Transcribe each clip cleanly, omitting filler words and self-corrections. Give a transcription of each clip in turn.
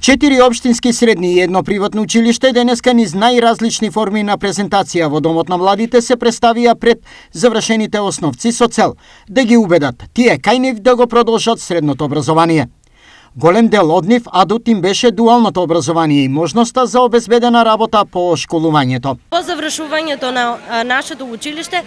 4 општински средни и едно приватно училиште денеска низ најразлични форми на презентација во Домот на младите се представија пред завршените основци со цел да ги убедат тие кај нив да го продолжат средното образование. Голем дел од нив адут им беше дуалното образование и можноста за обезбедена работа по школувањето. По завршувањето на нашето училиште,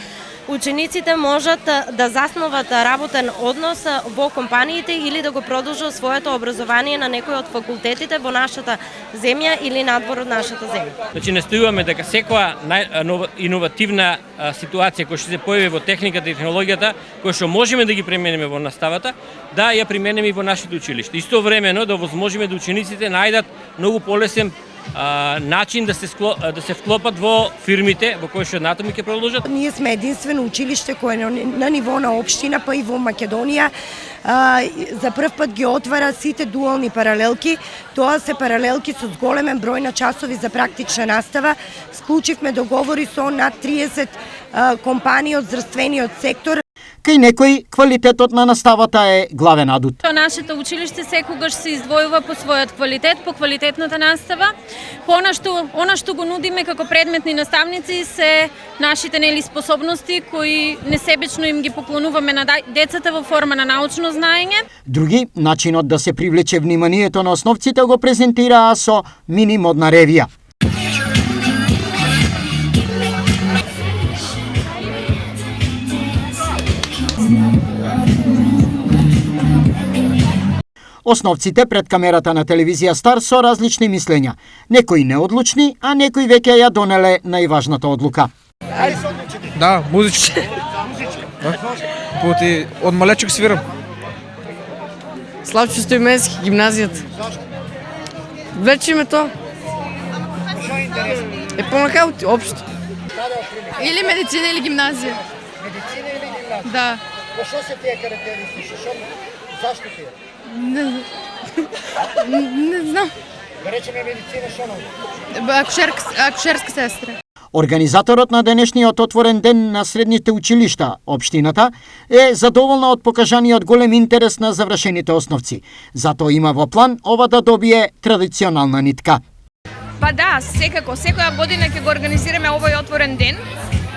учениците можат да засноват работен однос во компаниите или да го продолжат своето образование на некој од факултетите во нашата земја или надвор од нашата земја. Значи настојуваме дека секоја иновативна ситуација која што се појави во техниката и технологијата, која што можеме да ги премениме во наставата, да ја примениме и во нашето училиште. Истовремено да возможиме да учениците најдат многу полесен начин да се вклопат во фирмите во кои што натаму ќе продолжат. Ние сме единствено училиште кое на ниво на општина, па и во Македонија за прв пат ги отвара сите дуални паралелки. Тоа се паралелки со зголемен број на часови за практична настава. Склучивме договори со над 30 компании од здравствениот сектор. Кај некој квалитетот на наставата е главен адут. Нашето училиште секогаш се издвојува по својот квалитет, по квалитетната настава. Она што го нудиме како предметни наставници се нашите способности кои несебично им ги поклонуваме на децата во форма на научно знаење. Други, начинот да се привлече вниманието на основците го презентираа со мини модна ревија. Основците пред камерата на телевизија Стар со различни мислења. Некои неодлучни, а некои веќе ја донеле најважната одлука. Да, музичко. Поти од малечок свирам. Славчо Стојменски, гимназијата. Влече ме тоа. Помака општо. Или медицина или гимназија. Медицина или гимназија? Да. По што се тие карактеристики? Зашто тие? Не знам. Да речеме медицина што non? Акушерска сестра. Организаторот на денешниот отворен ден на средните училишта, општината, е задоволна од покажаниот голем интерес на завршените основци. Затоа има во план ова да добие традиционална нитка. Па да, секако, секоја година ќе го организираме овој отворен ден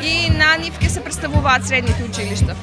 и на нив ќе се представуваат средните училишта.